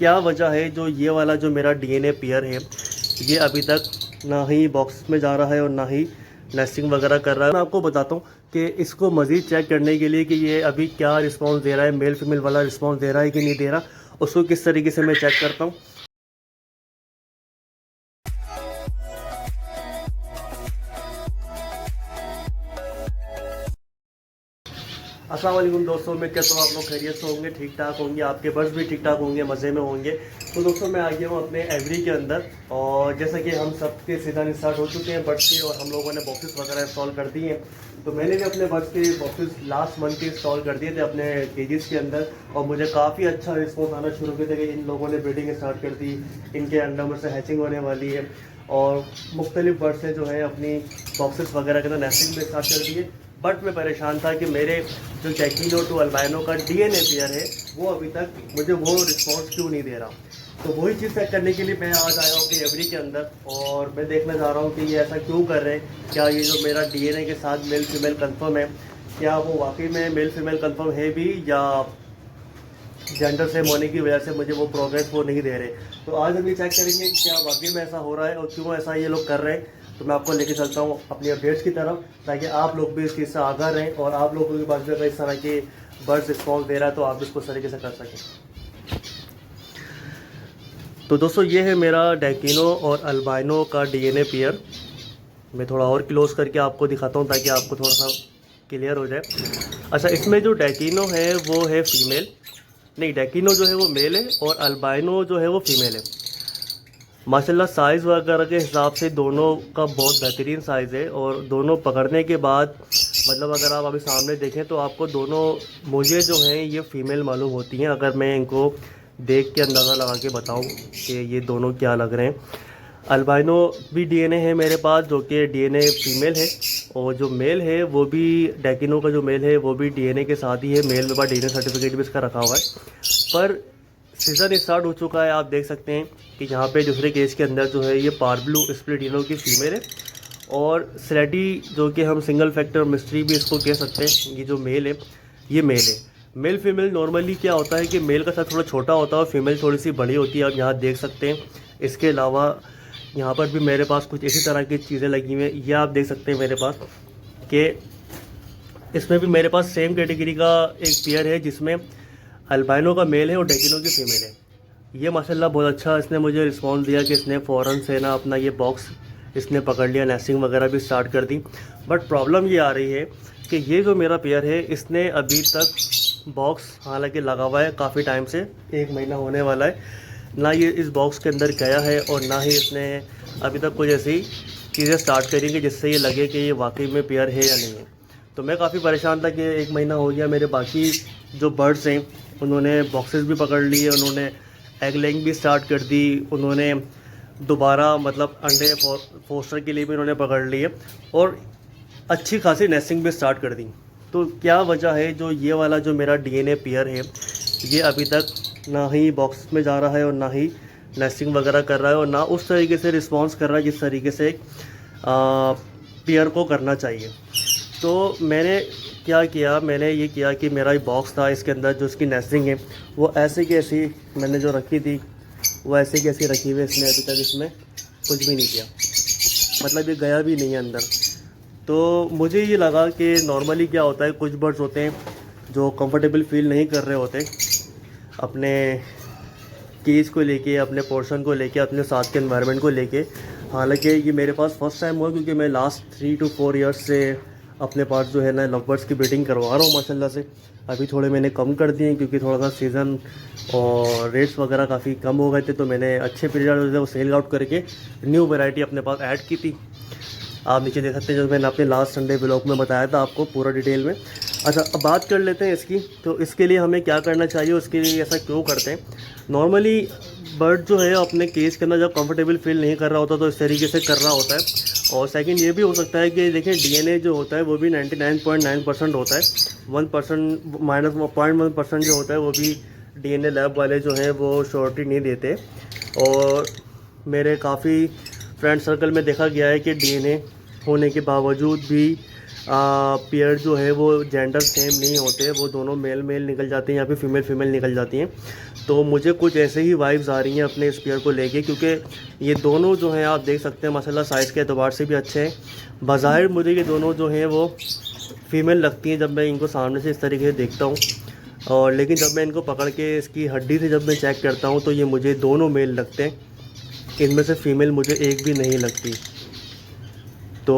क्या वजह है जो ये वाला जो मेरा डीएनए पेयर है ये अभी तक ना ही बॉक्स में जा रहा है और ना ही नेस्टिंग वगैरह कर रहा है। मैं आपको बताता हूँ कि इसको मज़ीद चेक करने के लिए कि ये अभी क्या रिस्पांस दे रहा है, मेल फीमेल वाला रिस्पांस दे रहा है कि नहीं दे रहा, उसको किस तरीके से मैं चेक करता हूँ। अस्सलाम वालेकुम दोस्तों, मैं कहता हूँ आप लोग खैरियत से होंगे, ठीक ठाक होंगे, आपके बर्ड्स भी ठीक ठाक होंगे, मज़े में होंगे। तो दोस्तों मैं आ गया हूँ अपने एवरी के अंदर, और जैसा कि हम सबके सीज़न स्टार्ट हो चुके हैं बर्ड्स के, और हम लोगों ने बॉक्सेस वगैरह इंस्टॉल कर दिए हैं। तो मैंने भी अपने बर्ड्स के बॉक्सेस लास्ट मंथ के इंस्टॉल कर दिए थे अपने केजेस के अंदर, और मुझे काफ़ी अच्छा रिस्पॉन्स आना शुरू किया था कि इन लोगों ने ब्रीडिंग स्टार्ट कर दी, इनके अंडर में से हैचिंग होने वाली है, और मुख्तलिफ बर्ड्स ने जो है अपनी बॉक्सेस वगैरह के अंदर नेस्टिंग भी स्टार्ट कर दिए। बट मैं परेशान था कि मेरे जो जैकिनो टू अल्बाइनो का डीएनए पेयर है वो अभी तक मुझे वो रिस्पॉन्स क्यों नहीं दे रहा। तो वही चीज़ चेक करने के लिए मैं आज आया हूँ अपनी एवरी के अंदर, और मैं देखना चाह रहा हूँ कि ये ऐसा क्यों कर रहे हैं। क्या ये जो मेरा डीएनए के साथ मेल फीमेल कंफर्म है, क्या वो वाकई में मेल फीमेल कंफर्म है भी, या जेंडर सेम होने की वजह से मुझे वो प्रोग्रेस वो नहीं दे रहे। तो आज हम ये चेक करेंगे कि क्या वाकई में ऐसा हो रहा है और क्यों ऐसा ये लोग कर रहे हैं। तो मैं आपको लेके चलता हूँ अपनी अपडेट्स की तरफ, ताकि आप लोग भी इस चीज़ से आगाह रहें, और आप लोगों के पास भी अगर इस तरह के बर्ड्स रिस्पॉन्स दे रहा है तो आप इसको इस तरीके से कर सकें। तो दोस्तों ये है मेरा डैकिनो और अल्बाइनो का डीएनए पेयर। मैं थोड़ा और क्लोज करके आपको दिखाता हूँ ताकि आपको थोड़ा सा क्लियर हो जाए। अच्छा, इसमें जो डैकिनो है वो है फीमेल, नहीं डैकिनो जो है वो मेल है, और अल्बाइनो जो है वो फीमेल है। माशाल्लाह साइज़ वगैरह के हिसाब से दोनों का बहुत बेहतरीन साइज़ है, और दोनों पकड़ने के बाद मतलब अगर आप अभी सामने देखें तो आपको दोनों मुझे जो हैं ये फ़ीमेल मालूम होती हैं, अगर मैं इनको देख के अंदाज़ा लगा के बताऊं कि ये दोनों क्या लग रहे हैं। अल्बाइनो भी डीएनए है मेरे पास जो कि डीएनए फीमेल है, और जो मेल है वो भी डैकिनो का जो मेल है वो भी डीएनए के साथ ही है। मेल में पास डीएनए सर्टिफिकेट भी इसका रखा हुआ है। पर सीज़न स्टार्ट हो चुका है, आप देख सकते हैं कि यहाँ पे दूसरे केस के अंदर जो है ये पार्ब्लू स्प्लिटिनो की फीमेल है, और स्लेटी जो कि हम सिंगल फैक्टर मिस्ट्री भी इसको कह सकते हैं, ये जो मेल है ये मेल है। मेल फीमेल नॉर्मली क्या होता है कि मेल का साथ थोड़ा छोटा होता है और फीमेल थोड़ी सी बड़ी होती है, आप यहाँ देख सकते हैं। इसके अलावा यहाँ पर भी मेरे पास कुछ इसी तरह की चीज़ें लगी हुई हैं, ये आप देख सकते हैं मेरे पास कि इसमें भी मेरे पास सेम कैटेगरी का एक पेयर है जिसमें अल्बाइनो का मेल है और डैकिनो की फीमेल है। ये माशाल्लाह बहुत अच्छा इसने मुझे रिस्पॉन्स दिया कि इसने फ़ौरन से ना अपना ये बॉक्स इसने पकड़ लिया, नेस्टिंग वगैरह भी स्टार्ट कर दी। बट प्रॉब्लम ये आ रही है कि ये जो मेरा पेयर है इसने अभी तक बॉक्स हालांकि लगा हुआ है काफ़ी टाइम से, 1 महीना होने वाला है, ना ये इस बॉक्स के अंदर गया है और ना ही इसने अभी तक कुछ ऐसी चीज़ें स्टार्ट करी कि जिससे ये लगे कि ये वाकई में पेयर है या नहीं है। तो मैं काफ़ी परेशान था कि 1 महीना हो गया, मेरे बाकी जो बर्ड्स हैं उन्होंने बॉक्सेस भी पकड़ लिए, उन्होंने एग लेइंग भी स्टार्ट कर दी, उन्होंने दोबारा मतलब अंडे फोस्टर के लिए भी उन्होंने पकड़ लिए, और अच्छी खासी नेस्टिंग भी स्टार्ट कर दी। तो क्या वजह है जो ये वाला जो मेरा डीएनए पेयर है ये अभी तक ना ही बॉक्स में जा रहा है और ना ही नेस्टिंग वगैरह कर रहा है, और ना उस तरीके से रिस्पॉन्स कर रहा है जिस तरीके से पेयर को करना चाहिए। तो मैंने क्या किया, मैंने ये किया कि मेरा एक बॉक्स था, इसके अंदर जो इसकी नेस्टिंग है वो ऐसे की ऐसी मैंने जो रखी थी वो ऐसे की ऐसी रखी हुई है। इसने अभी तक इसमें कुछ भी नहीं किया, मतलब ये गया भी नहीं है अंदर। तो मुझे ये लगा कि नॉर्मली क्या होता है, कुछ बर्ड्स होते हैं जो कंफर्टेबल फील नहीं कर रहे होते अपने केज को लेके, अपने पोर्शन को लेके, अपने साथ के एनवायरनमेंट को लेके। हालांकि ये मेरे पास फर्स्ट टाइम हुआ क्योंकि मैं लास्ट 3 to 4 ईयर्स से अपने पास जो है ना लव बर्ड्स की ब्रीडिंग करवा रहा हूँ माशाल्लाह से। अभी थोड़े मैंने कम कर दिए क्योंकि थोड़ा सा सीज़न और रेट्स वगैरह काफ़ी कम हो गए थे, तो मैंने अच्छे पीरियड वो सेल आउट करके न्यू वैरायटी अपने पास ऐड की थी। आप नीचे देख सकते हैं जो मैंने अपने लास्ट संडे ब्लॉग में बताया था आपको पूरा डिटेल में। अच्छा, अब बात कर लेते हैं इसकी। तो इसके लिए हमें क्या करना चाहिए, उसके लिए ऐसा क्यों करते हैं। नॉर्मली बर्ड जो है अपने केज के अंदर जब कंफर्टेबल फील नहीं कर रहा होता तो इस तरीके से कर रहा होता है। और सेकंड ये भी हो सकता है कि देखिए डीएनए जो होता है वो भी 99.9% होता है, 1% माइनस 0.1% जो होता है वो भी डीएनए लैब वाले जो हैं वो श्योरिटी नहीं देते। और मेरे काफ़ी फ्रेंड सर्कल में देखा गया है कि डीएनए होने के बावजूद भी पेयर जो है वो जेंडर सेम नहीं होते, वो दोनों मेल मेल निकल जाते हैं या फिर फीमेल फीमेल निकल जाती हैं। तो मुझे कुछ ऐसे ही वाइब्स आ रही हैं अपने इस पेयर को लेके, क्योंकि ये दोनों जो हैं आप देख सकते हैं माशाल्लाह साइज़ के एतबार से भी अच्छे हैं। बज़ाहिर मुझे ये दोनों जो हैं वो फ़ीमेल लगती हैं जब मैं इनको सामने से इस तरीके से देखता हूँ, और लेकिन जब मैं इनको पकड़ के इसकी हड्डी से जब मैं चेक करता हूँ तो ये मुझे दोनों मेल लगते हैं, इनमें से फ़ीमेल मुझे एक भी नहीं लगती। तो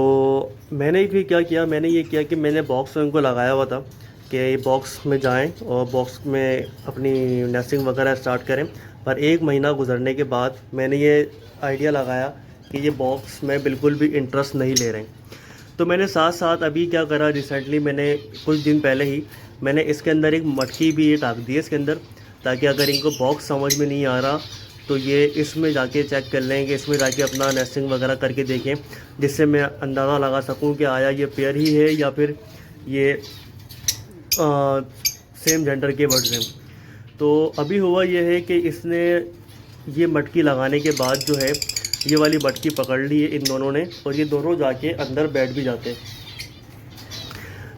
मैंने फिर क्या किया, मैंने ये किया कि मैंने बॉक्स में इनको लगाया हुआ था कि ये बॉक्स में जाएं और बॉक्स में अपनी नेस्टिंग वगैरह स्टार्ट करें। पर 1 महीना गुजरने के बाद मैंने ये आइडिया लगाया कि ये बॉक्स में बिल्कुल भी इंटरेस्ट नहीं ले रहे हैं। तो मैंने साथ साथ अभी क्या करा, रिसेंटली मैंने कुछ दिन पहले ही मैंने इसके अंदर एक मटकी भी ये टाक दी है इसके अंदर, ताकि अगर इनको बॉक्स समझ में नहीं आ रहा तो ये इसमें जाके चेक कर लेंगे, इसमें जाके अपना नेस्टिंग वगैरह करके देखें, जिससे मैं अंदाज़ा लगा सकूं कि आया ये पेयर ही है या फिर ये सेम जेंडर के बर्ड्स हैं। तो अभी हुआ ये है कि इसने ये मटकी लगाने के बाद जो है ये वाली मटकी पकड़ ली है इन दोनों ने, और ये दोनों जाके अंदर बैठ भी जाते हैं।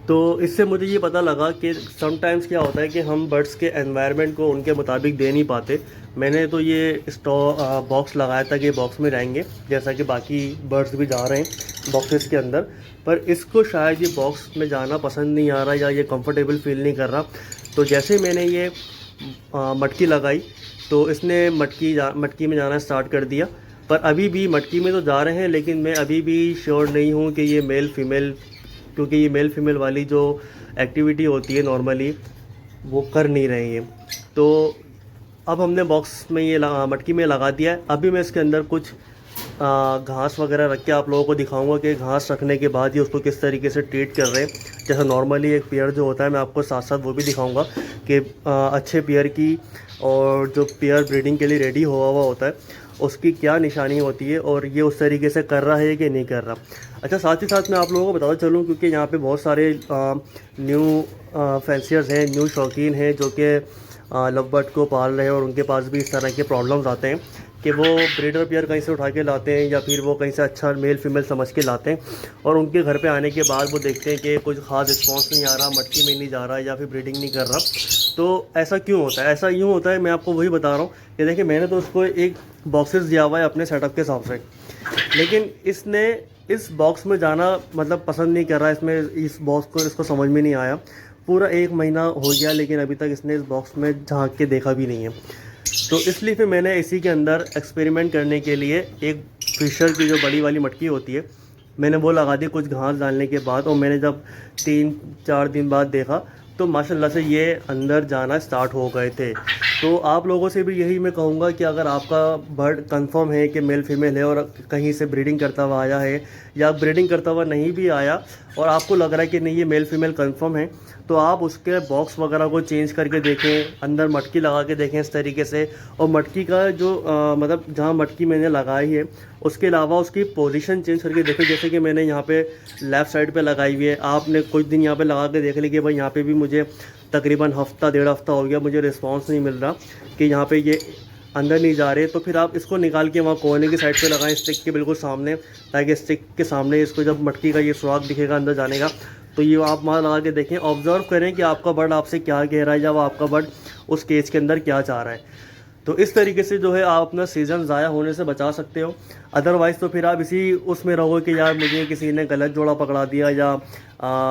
तो इससे मुझे ये पता लगा कि समटाइम्स क्या होता है कि हम बर्ड्स के एनवायरनमेंट को उनके मुताबिक दे नहीं पाते। मैंने तो ये बॉक्स लगाया था कि बॉक्स में रहेंगे, जैसा कि बाकी बर्ड्स भी जा रहे हैं बॉक्सेस के अंदर, पर इसको शायद ये बॉक्स में जाना पसंद नहीं आ रहा या ये कंफर्टेबल फील नहीं कर रहा। तो जैसे मैंने ये मटकी लगाई तो इसने मटकी में जाना स्टार्ट कर दिया। पर अभी भी मटकी में तो जा रहे हैं, लेकिन मैं अभी भी श्योर नहीं हूँ कि ये मेल फीमेल, क्योंकि ये मेल फीमेल वाली जो एक्टिविटी होती है नॉर्मली वो कर नहीं रही है। तो अब हमने बॉक्स में ये मटकी में लगा दिया है। अभी मैं इसके अंदर कुछ घास वगैरह रख के आप लोगों को दिखाऊंगा कि घास रखने के बाद ही उसको किस तरीके से ट्रीट कर रहे हैं। जैसा नॉर्मली एक पेयर जो होता है, मैं आपको साथ साथ वो भी दिखाऊंगा कि अच्छे पेयर की और जो पेयर ब्रीडिंग के लिए रेडी हुआ होता है उसकी क्या निशानी होती है और ये उस तरीके से कर रहा है कि नहीं कर रहा। अच्छा, साथ ही साथ मैं आप लोगों को बताता चलूँ, क्योंकि यहाँ पे बहुत सारे न्यू फैंसियर्स हैं, न्यू शौकीन हैं जो कि लव बर्ड को पाल रहे हैं और उनके पास भी इस तरह के प्रॉब्लम्स आते हैं कि वो ब्रीडर पेयर कहीं से उठा के लाते हैं या फिर वो कहीं से अच्छा मेल फीमेल समझ के लाते हैं, और उनके घर पे आने के बाद वो देखते हैं कि कुछ ख़ास रिस्पॉन्स नहीं आ रहा, मटकी में नहीं जा रहा या फिर ब्रीडिंग नहीं कर रहा। तो ऐसा क्यों होता है? ऐसा यूँ होता है, मैं आपको वही बता रहा हूँ कि देखिए मैंने तो उसको एक बॉक्सेस दिया हुआ है अपने सेटअप के हिसाब से, लेकिन इसने इस बॉक्स में जाना मतलब पसंद नहीं कर रहा, इसमें इस बॉक्स को इसको समझ में नहीं आया। पूरा 1 महीना हो गया लेकिन अभी तक इसने इस बॉक्स में झांक के देखा भी नहीं है। तो इसलिए फिर मैंने इसी के अंदर एक्सपेरिमेंट करने के लिए एक फिशर की जो बड़ी वाली मटकी होती है मैंने वो लगा दी कुछ घास डालने के बाद, और मैंने जब 3-4 दिन बाद देखा तो माशाल्लाह से ये अंदर जाना स्टार्ट हो गए थे। तो आप लोगों से भी यही मैं कहूँगा कि अगर आपका बर्ड कंफर्म है कि मेल फीमेल है और कहीं से ब्रीडिंग करता हुआ आया है या ब्रीडिंग करता हुआ नहीं भी आया और आपको लग रहा है कि नहीं ये मेल फीमेल कंफर्म है, तो आप उसके बॉक्स वगैरह को चेंज करके देखें, अंदर मटकी लगा के देखें इस तरीके से। और मटकी का जो मतलब जहाँ मटकी मैंने लगाई है उसके अलावा उसकी पोजीशन चेंज करके देखें। जैसे कि मैंने यहाँ पे लेफ़्ट साइड पे लगाई हुई है, आपने कुछ दिन यहाँ पे लगा के देख ली कि भाई यहाँ पे भी मुझे तकरीबन हफ्ता 1.5 हफ्ता हो गया, मुझे रिस्पांस नहीं मिल रहा कि यहाँ पे ये अंदर नहीं जा रहे। तो फिर आप इसको निकाल के वहाँ कोने की साइड पे लगाएं, स्टिक के बिल्कुल सामने, ताकि स्टिक के सामने इसको जब मटकी का ये सुराख दिखेगा अंदर जाने का तो ये आप वहाँ लगा के देखें। ऑब्ज़र्व करें कि आपका बर्ड आपसे क्या कह रहा है या वो आपका बर्ड उस केज के अंदर क्या चाह रहा है। तो इस तरीके से जो है आप अपना सीज़न ज़ाया होने से बचा सकते हो। अदरवाइज़ तो फिर आप इसी उसमें रहोगे कि यार मुझे किसी ने गलत जोड़ा पकड़ा दिया या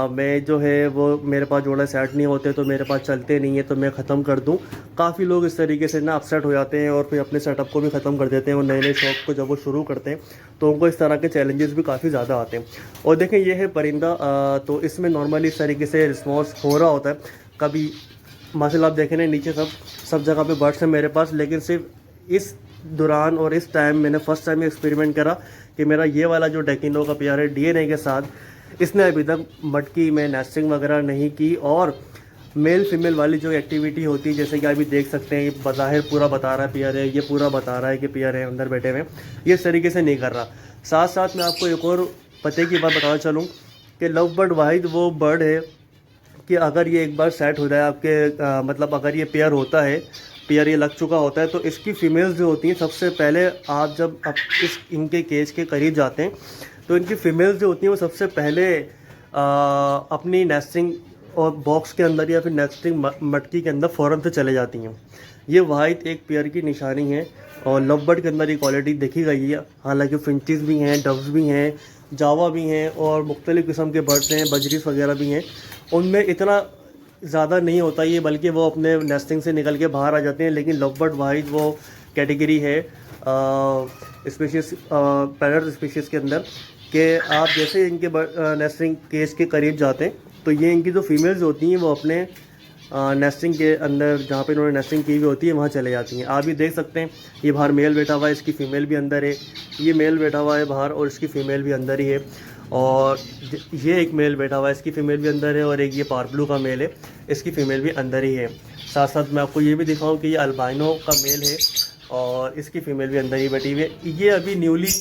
मैं जो है वो मेरे पास जोड़ा सेट नहीं होते तो मेरे पास चलते नहीं है तो मैं ख़त्म कर दूं। काफ़ी लोग इस तरीके से ना अपसेट हो जाते हैं और फिर अपने सेटअप को भी ख़त्म कर देते हैं, और नए नए शौक़ को जब वो शुरू करते हैं तो उनको इस तरह के चैलेंजेस भी काफ़ी ज़्यादा आते हैं। और देखें ये है परिंदा, तो इसमें नॉर्मली इस तरीके से रिस्पॉन्स हो रहा होता है। कभी माशाल्लाह आप देखें ना नीचे सब जगह पे बर्ड्स हैं मेरे पास, लेकिन सिर्फ इस दौरान और इस टाइम मैंने फ़र्स्ट टाइम एक्सपेरिमेंट करा कि मेरा ये वाला जो डेकिनो का पेयर है डीएनए के साथ, इसने अभी तक मटकी में नेस्टिंग वगैरह नहीं की, और मेल फीमेल वाली जो एक्टिविटी होती है जैसे कि अभी देख सकते हैं ये बज़ाहिर पूरा बता रहा है पेयर है, ये पूरा बता रहा है कि पेयर है अंदर बैठे हुए, ये इस तरीके से नहीं कर रहा। साथ साथ मैं आपको एक और पते की बात बताना चलूँ कि लव बर्ड वाहिद वो बर्ड है कि अगर ये एक बार सेट हो जाए आपके मतलब अगर ये पेयर होता है, पेयर ये लग चुका होता है, तो इसकी फ़ीमेल्स जो होती हैं सबसे पहले आप जब इनके केज के करीब जाते हैं तो इनकी फ़ीमेल्स जो होती हैं वो सबसे पहले अपनी नेस्टिंग और बॉक्स के अंदर या फिर नेस्टिंग मटकी के अंदर फ़ौरन से चले जाती हैं। ये वाहिद एक पेयर की निशानी है। और लव बर्ड के अंदर ये क्वालिटी देखी गई है। हालांकि फिंचेस भी हैं, डव्स भी हैं, जावा भी हैं और मुख्तलिफ़ किस्म के बर्ड्स हैं, बजरीस वगैरह भी हैं। उनमें इतना ज़्यादा नहीं होता ये, बल्कि वो अपने नेस्टिंग से निकल के बाहर आ जाते हैं। लेकिन लव बर्ड वाहिद वो कैटेगरी है स्पीशीज़, पैरट स्पीशीज़ के अंदर, कि आप जैसे इनके नेस्टिंग केज के करीब जाते हैं तो ये इनकी जो फीमेल्स होती हैं वो अपने नेस्टिंग के अंदर, जहाँ पे इन्होंने नेस्टिंग की हुई होती है, वहाँ चले जाती हैं। आप भी देख सकते हैं ये बाहर मेल बैठा हुआ है, इसकी फ़ीमेल भी अंदर है। ये मेल बैठा हुआ है बाहर और इसकी फ़ीमेल भी अंदर ही है। और ये एक मेल बैठा हुआ है, इसकी फ़ीमेल भी अंदर है। और एक ये पार्पलू का मेल है, इसकी फ़ीमेल भी अंदर ही है। साथ साथ मैं आपको ये भी दिखाऊँ कि ये अल्बाइनो का मेल है और इसकी फ़ीमेल भी अंदर ही बैठी हुई है। ये अभी न्यूली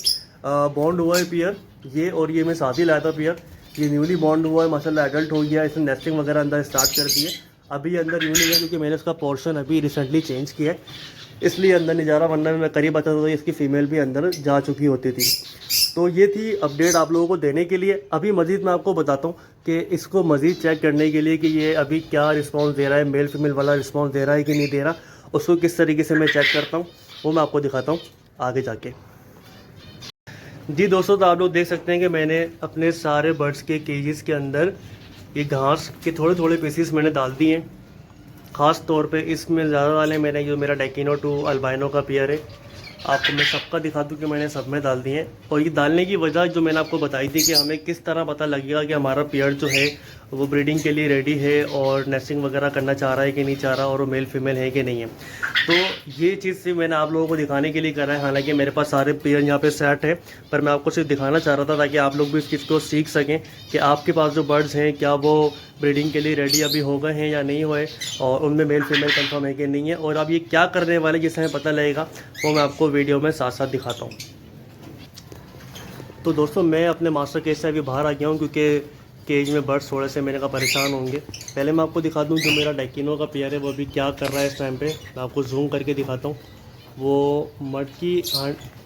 बॉन्ड हुआ है पेयर, ये और ये मैं साथ ही लाया था पेयर। ये न्यूली बॉन्ड हुआ है, माशाल्लाह एडल्ट हो गया, इसने नेस्टिंग वगैरह अंदर स्टार्ट कर दी है। अभी अंदर यूँ नहीं है क्योंकि मैंने इसका पोर्शन अभी रिसेंटली चेंज किया है, इसलिए अंदर नहीं जा रहा, वरना मैं करीब आता तो इसकी फ़ीमेल भी अंदर जा चुकी होती थी। तो ये थी अपडेट आप लोगों को देने के लिए। अभी मज़ीद मैं आपको बताता हूँ कि इसको मज़ीद चेक करने के लिए कि ये अभी क्या रिस्पॉन्स दे रहा है, मेल फीमेल वाला रिस्पॉन्स दे रहा है कि नहीं दे रहा, उसको किस तरीके से मैं चेक करता हूँ वो मैं आपको दिखाता हूँ आगे जाके। जी दोस्तों, तो आप लोग देख सकते हैं कि मैंने अपने सारे बर्ड्स के केजेस के अंदर ये घास के थोड़े थोड़े पीसीस मैंने डाल दिए हैं। ख़ास तौर पे इसमें ज़्यादा वाले मैंने, जो मेरा डेकिनो टू अल्बाइनो का पेयर है, आपको मैं सबका दिखा दूँ कि मैंने सब में डाल दिए हैं। और ये डालने की वजह जो मैंने आपको बताई थी कि हमें किस तरह पता लगेगा कि हमारा पेयर जो है वो ब्रीडिंग के लिए रेडी है और नेस्टिंग वगैरह करना चाह रहा है कि नहीं चाह रहा, और वो मेल फीमेल है कि नहीं है। तो ये चीज़ सिर्फ मैंने आप लोगों को दिखाने के लिए करा है। हालांकि मेरे पास सारे पेयर यहाँ पे सेट है, पर मैं आपको सिर्फ दिखाना चाह रहा था ताकि आप लोग भी इस चीज़ को सीख सकें कि आपके पास जो बर्ड्स हैं क्या वो ब्रीडिंग के लिए रेडी अभी हो गए हैं या नहीं हुए, और उनमें मेल फीमेल कंफर्म है कि नहीं है, और अब ये क्या करने वाले जिससे हमें पता लगेगा वो मैं आपको वीडियो में साथ साथ दिखाता हूँ। तो दोस्तों, मैं अपने मास्टर केज से अभी बाहर आ गया हूँ क्योंकि केज में बर्ड्स थोड़े से मेरे का परेशान होंगे। पहले मैं आपको दिखा दूँ जो मेरा डेकिनो का पेयर है वो अभी क्या कर रहा है इस टाइम पे। मैं आपको जूम करके दिखाता हूँ। वो मटकी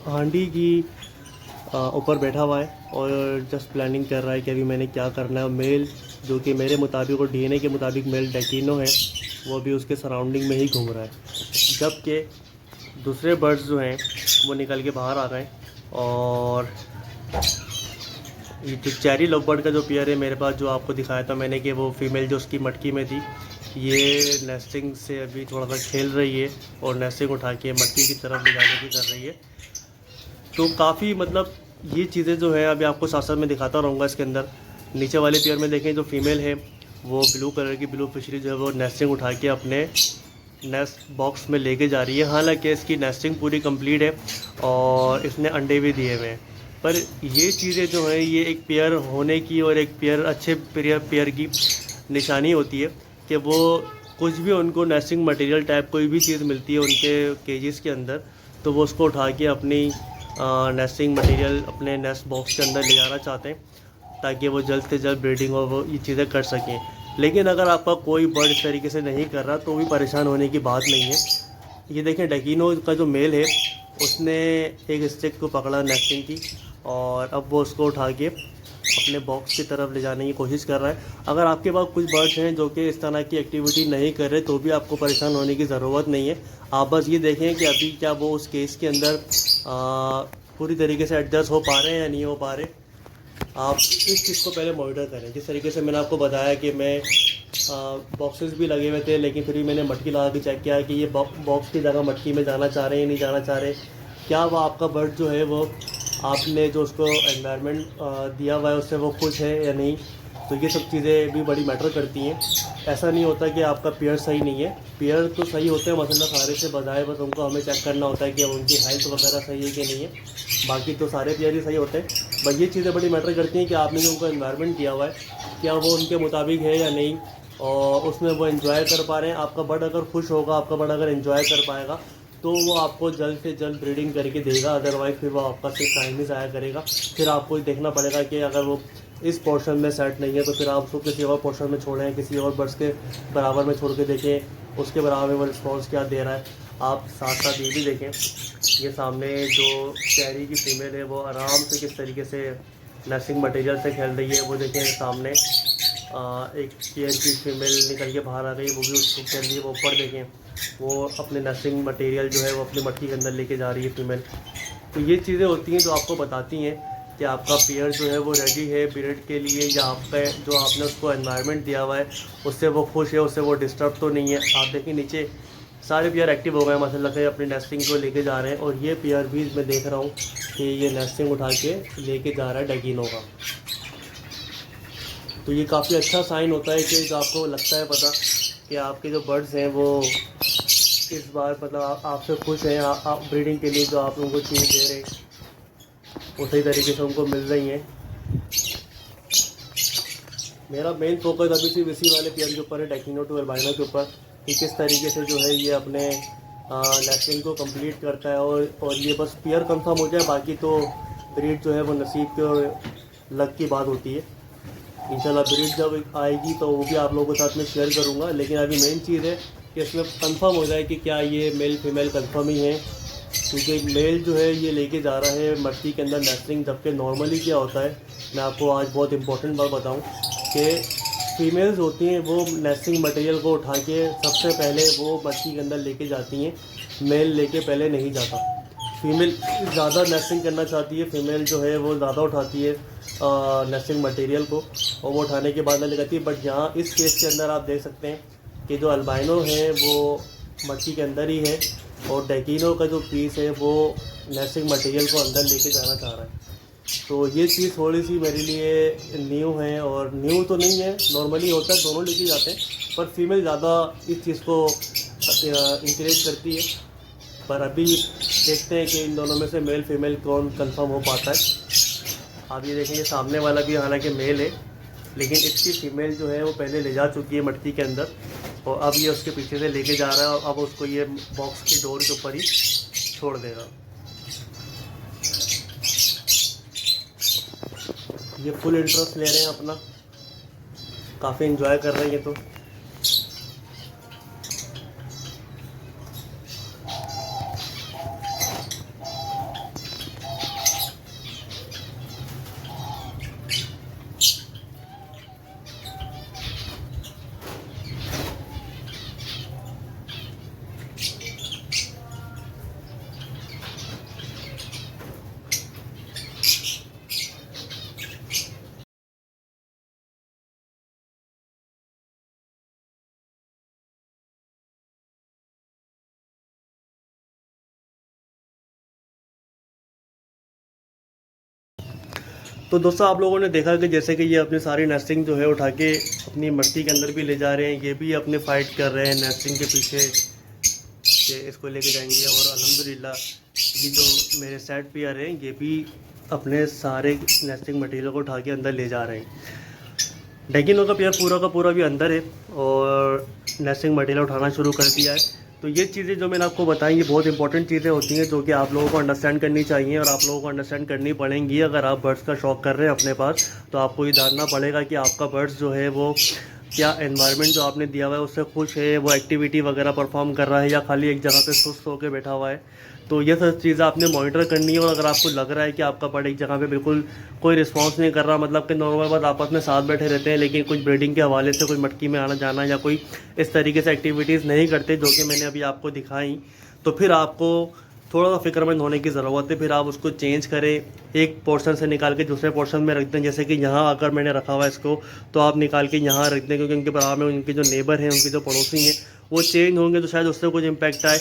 हांडी की ऊपर बैठा हुआ है और जस्ट प्लानिंग कर रहा है कि अभी मैंने क्या करना है। मेल जो कि मेरे मुताबिक और डीएनए के मुताबिक मेल डेकिनो है, वो भी उसके सराउंडिंग में ही घूम रहा है, जबकि दूसरे बर्ड्स जो हैं वो निकल के बाहर आ गए। और ये जो चेरी लव बर्ड का जो पेयर है मेरे पास, जो आपको दिखाया था मैंने कि वो फीमेल जो उसकी मटकी में थी, ये नेस्टिंग से अभी थोड़ा सा खेल रही है और नेस्टिंग उठा के मटकी की तरफ ले जाने की कर रही है। तो काफ़ी मतलब ये चीज़ें जो है अभी आपको साथ साथ में दिखाता रहूँगा इसके अंदर। नीचे वाले पेयर में देखें जो फीमेल है वो ब्लू कलर की ब्लू फिशरी जो है वो नेस्टिंग उठा के अपने नेस्ट बॉक्स में लेके जा रही है। हालांकि इसकी नेस्टिंग पूरी कंप्लीट है और इसने अंडे भी दिए हुए हैं, पर ये चीज़ें जो हैं ये एक पेयर होने की और एक पेयर अच्छे पेयर की निशानी होती है कि वो कुछ भी उनको नेस्टिंग मटेरियल टाइप कोई भी चीज़ मिलती है उनके केजेस के अंदर, तो वो उसको उठा के अपनी नेस्टिंग मटेरियल अपने नेस्ट बॉक्स के अंदर ले जाना चाहते हैं ताकि वो जल्द से जल्द ब्रीडिंग और वो ये चीज़ें कर सकें। लेकिन अगर आपका कोई बर्ड इस तरीके से नहीं कर रहा तो भी परेशान होने की बात नहीं है। ये देखें डेकिनो का जो मेल है उसने एक स्टिक को पकड़ा नेस्टिंग की और अब वो उसको उठा के अपने बॉक्स की तरफ ले जाने की कोशिश कर रहा है। अगर आपके पास कुछ बर्ड्स हैं जो कि इस तरह की एक्टिविटी नहीं कर रहे तो भी आपको परेशान होने की ज़रूरत नहीं है। आप बस ये देखें कि अभी क्या वो उस केस के अंदर पूरी तरीके से एडजस्ट हो पा रहे हैं या नहीं हो पा रहे। आप इस चीज़ को पहले मॉनिटर करें। जिस तरीके से मैंने आपको बताया कि मैं बॉक्सेस भी लगे हुए थे, लेकिन फिर भी मैंने मटकी लगा के चेक किया कि ये बॉक्स की जगह मटकी में जाना चाह रहे हैं नहीं जाना चाह रहे, क्या वो आपका बर्ड जो है वो आपने जो उसको एनवायरनमेंट दिया हुआ है उससे वो खुश है या नहीं। तो ये सब चीज़ें भी बड़ी मैटर करती हैं। ऐसा नहीं होता कि आपका पेयर सही नहीं है, पेयर तो सही होते हैं मसला सारे से बजाय, बस उनको हमें चेक करना होता है कि उनकी हेल्थ वगैरह सही है कि नहीं है। बाकी तो सारे पेयर ही सही होते हैं, बस ये चीज़ें बड़ी मैटर करती हैं कि आपने जो उनको एनवायरनमेंट दिया हुआ है क्या वो उनके मुताबिक है या नहीं, और उसमें वो एंजॉय कर पा रहे हैं। आपका बर्ड अगर खुश होगा, आपका बर्ड अगर एंजॉय कर पाएगा तो वो आपको जल्द से जल्द ब्रीडिंग करके देगा, अदरवाइज़ फिर वो आपका सिर्फ टाइम ही ज़ाया करेगा। फिर आपको देखना पड़ेगा कि अगर वो इस पोर्शन में सेट नहीं है तो फिर आप उसको किसी और पोर्शन में छोड़ें, किसी और बर्ड्स के बराबर में छोड़ के देखें उसके बराबर में वो रिस्पॉन्स क्या दे रहा है। आप साथ साथ ये भी देखें, ये सामने जो चेरी की फीमेल है वो आराम से किस तरीके से नेस्टिंग मटेरियल से खेल रही है। वो देखें सामने एक पेयर की फीमेल निकल के बाहर आ गई, वो भी उसको कर रही है। वो ऊपर देखें, वो अपने नर्सिंग मटेरियल जो है वो अपनी मट्टी के अंदर लेके जा रही है फीमेल। तो ये चीज़ें होती हैं जो आपको बताती हैं कि आपका पेयर जो है वो रेडी है ब्रीड के लिए, या आपका जो आपने उसको एनवायरनमेंट दिया हुआ है उससे वो खुश है, उससे वो डिस्टर्ब तो नहीं है। आप देखिए नीचे सारे पेयर एक्टिव हो गए माशाल्लाह से, अपनी नेस्टिंग को लेके जा रहे हैं। और ये पेयर भी मैं देख रहा हूँ कि ये नेस्टिंग उठा के लेके जा रहा है डैगिनो का। तो ये काफ़ी अच्छा साइन होता है कि आपको लगता है पता कि आपके जो बर्ड्स हैं वो इस बार मतलब आपसे खुश हैं, आप ब्रीडिंग के लिए जो आप उनको चीज़ दे रहे हैं वो सही तरीके से उनको मिल रही हैं। मेरा मेन फोकस अभी सिर्फ इसी वाले पेयर के ऊपर है, डैगिनो टू अल्बाइनो के ऊपर, कि किस तरीके से जो है ये अपने नेस्टिंग को कंप्लीट करता है। और ये बस पेयर कंफर्म हो जाए, बाकी तो ब्रीड जो है वो नसीब के और लक की बात होती है। इंशाल्लाह ब्रीड जब आएगी तो वो भी आप लोगों के साथ में शेयर करूँगा। लेकिन अभी मेन चीज़ है कि इसमें कंफर्म हो जाए कि क्या ये मेल फीमेल कंफर्म ही है, क्योंकि मेल जो है ये लेके जा रहा है मट्टी के अंदर नेस्टिंग। जबकि नॉर्मली क्या होता है, मैं आपको आज बहुत इंपॉर्टेंट बात बताऊं कि फीमेल्स होती हैं वो नेस्टिंग मटेरियल को उठा के सबसे पहले वो मट्टी के अंदर लेके जाती हैं, मेल लेके पहले नहीं जाता। फीमेल ज़्यादा नेस्टिंग करना चाहती है, फीमेल जो है वो ज़्यादा उठाती है नेस्टिंग मटेरियल को, और वो उठाने के बाद लगाती है। बट यहाँ इस केस के अंदर आप देख सकते हैं कि जो अल्बाइनो है वो मट्टी के अंदर ही है, और डैगिनो का जो पीस है वो नेस्टिंग मटेरियल को अंदर लेके जाना चाह रहा है। तो ये चीज़ थोड़ी सी मेरे लिए न्यू है, और न्यू तो नहीं है, नॉर्मली होता है, दोनों लेके जाते हैं, पर फीमेल ज़्यादा इस चीज़ को इंकरेज करती है। पर अभी देखते हैं कि इन दोनों में से मेल फीमेल कौन कंफर्म हो पाता है। आप ये देखेंगे सामने वाला भी हालांकि मेल है, लेकिन इसकी फीमेल जो है वो पहले ले जा चुकी है मट्टी के अंदर, और अब ये उसके पीछे से लेके जा रहा है, और अब उसको ये बॉक्स की डोर के ऊपर ही छोड़ देगा। ये फुल इंटरेस्ट ले रहे हैं अपना, काफ़ी एंजॉय कर रहे हैं ये तो। तो दोस्तों आप लोगों ने देखा कि जैसे कि ये अपनी सारी नेस्टिंग जो है उठा के अपनी मट्टी के अंदर भी ले जा रहे हैं, ये भी अपने फ़ाइट कर रहे हैं नेस्टिंग के पीछे कि इसको लेके जाएंगे। और अल्हम्दुलिल्लाह ये जो मेरे सेट पेयर हैं ये भी अपने सारे नेस्टिंग मटेरियल को उठा के अंदर ले जा रहे हैं। डैगिनो का पेयर पूरा का पूरा भी अंदर है और नेस्टिंग मटेरियल उठाना शुरू कर दिया है। तो ये चीज़ें जो मैंने आपको बताई ये बहुत इंपॉर्टेंट चीज़ें होती हैं जो कि आप लोगों को अंडरस्टैंड करनी चाहिए, और आप लोगों को अंडरस्टैंड करनी पड़ेंगी। अगर आप बर्ड्स का शौक़ कर रहे हैं अपने पास, तो आपको ये जानना पड़ेगा कि आपका बर्ड्स जो है वो क्या एनवायरनमेंट जो आपने दिया हुआ है उससे खुश है, वो एक्टिविटी वगैरह परफॉर्म कर रहा है, या खाली एक जगह पे सुस्त होकर बैठा हुआ है। तो ये सब चीज़ें आपने मॉनिटर करनी है। और अगर आपको लग रहा है कि आपका बर्ड एक जगह पे बिल्कुल कोई रिस्पांस नहीं कर रहा, मतलब कि नॉर्मल बात आपस में साथ बैठे रहते हैं, लेकिन कुछ ब्रीडिंग के हवाले से कोई मटकी में आना जाना या कोई इस तरीके से एक्टिविटीज़ नहीं करते जो कि मैंने अभी आपको दिखाई, तो फिर आपको थोड़ा सा फिक्रमंद होने की ज़रूरत है। फिर आप उसको चेंज करें, एक पोर्शन से निकाल के दूसरे पोर्शन में रख दें। जैसे कि यहाँ अगर मैंने रखा हुआ है इसको, तो आप निकाल के यहाँ रख दें, क्योंकि उनके बराबर में उनके जो नेबर हैं, उनके जो पड़ोसी हैं, वो चेंज होंगे तो शायद उससे कुछ इम्पैक्ट आए।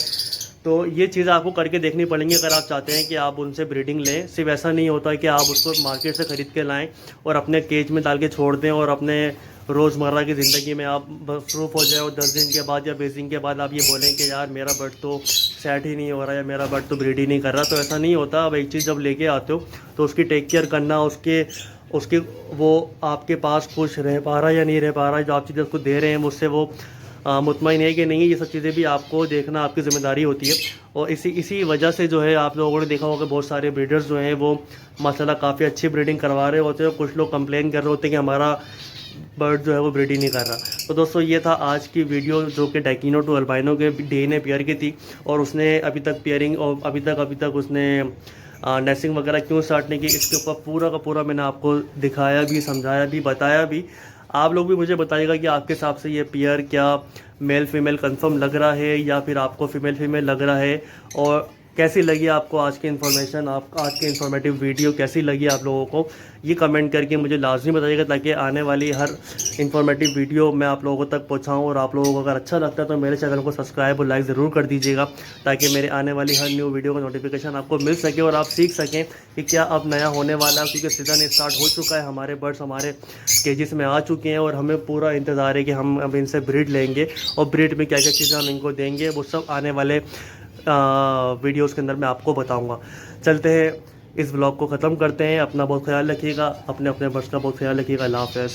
तो ये चीज़ आपको करके देखनी पड़ेंगी अगर आप चाहते हैं कि आप उनसे ब्रीडिंग लें। सिर्फ ऐसा नहीं होता कि आप उसको मार्केट से ख़रीद के लाएँ और अपने केज में डाल के छोड़ दें, और अपने रोज़मर्रा की ज़िंदगी में आप मसरूफ़ हो जाए, और 10 दिन के बाद या 20 दिन के बाद आप ये बोलें कि यार मेरा बर्ड तो सेट ही नहीं हो रहा, या मेरा बर्ड तो ब्रीड ही नहीं कर रहा। तो ऐसा नहीं होता। अब एक चीज़ जब लेके आते हो तो उसकी टेक केयर करना, उसके वो आपके पास खुश रह पा रहा है या नहीं रह पा रहा है, जो आप चीज़ें उसको दे रहे हैं उससे वो मुतमईन है कि नहीं है, ये सब चीज़ें भी आपको देखना आपकी ज़िम्मेदारी होती है। और इसी वजह से जो है आप लोगों ने देखा होगा बहुत सारे ब्रीडर्स जो हैं वो माशाल्लाह काफ़ी अच्छी ब्रीडिंग करवा रहे होते हैं। कुछ लोग कंप्लेन कर रहे होते हैं कि हमारा बर्ड जो है वो ब्रीडिंग नहीं कर रहा। तो दोस्तों ये था आज की वीडियो जो कि डैगिनो टू अल्बाइनो के डीएनए पेयर की थी, और उसने अभी तक पेयरिंग और अभी तक उसने नेस्टिंग वगैरह क्यों स्टार्ट नहीं की, इसके ऊपर पूरा का पूरा मैंने आपको दिखाया भी, समझाया भी, बताया भी। आप लोग भी मुझे बताइएगा कि आपके हिसाब से ये पेयर क्या मेल फीमेल कंफर्म लग रहा है या फिर आपको फीमेल फीमेल लग रहा है, और कैसी लगी आपको आज की इन्फॉर्मेशन, आप आज की इन्फॉर्मेटिव वीडियो कैसी लगी आप लोगों को, ये कमेंट करके मुझे लाजमी बताइएगा, ताकि आने वाली हर इन्फॉर्मेटिव वीडियो मैं आप लोगों तक पहुंचाऊं। और आप लोगों को अगर अच्छा लगता है तो मेरे चैनल को सब्सक्राइब और लाइक ज़रूर कर दीजिएगा, ताकि मेरे आने वाली हर न्यू वीडियो का नोटिफिकेशन आपको मिल सके और आप सीख सकें कि क्या अब नया होने वाला है, क्योंकि सीज़न स्टार्ट हो चुका है, हमारे बर्ड्स हमारे केजेस में आ चुके हैं और हमें पूरा इंतज़ार है कि हम अब इनसे ब्रीड लेंगे और ब्रीड में क्या क्या चीज़ें हम इनको देंगे वो सब आने वाले वीडियोस के अंदर मैं आपको बताऊंगा। चलते हैं, इस व्लॉग को ख़त्म करते हैं। अपना बहुत ख्याल रखिएगा, अपने अपने बर्ड्स का बहुत ख्याल रखिएगा। अल्लाह हाफ़िज़।